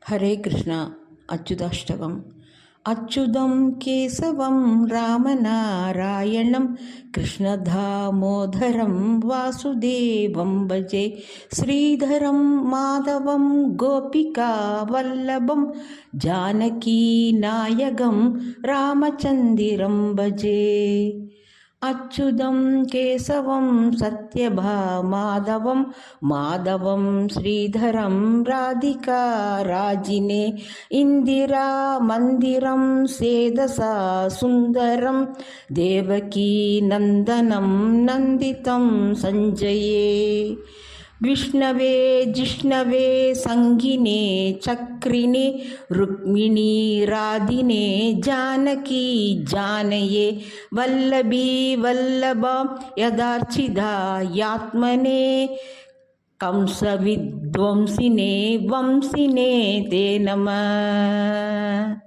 హరే కృష్ణ. అచ్యుతాష్టకం. అచ్యుతం కేశవం రామనారాయణం కృష్ణదామోదరం వాసుదేవం భజే. శ్రీధరం మాధవం గోపికా వల్లభం జానకీనాయకం రామచంద్రం భజే. అచ్యుతం కేశవం సత్యభామాధవం మాధవం శ్రీధరం రాధికా రాజినే ఇందిరా మందిరం సేదసా సుందరం దేవకీ నందనం నందితం సంజయే. విష్ణవే జిష్ణవే సంగినే చక్రిణే రుక్మిణీ రాధినే జానకీ జానయే వల్లభీ వల్లభ యదార్చిదా యాత్మనే కంస విధ్వంసినే వంశినే తే నమః.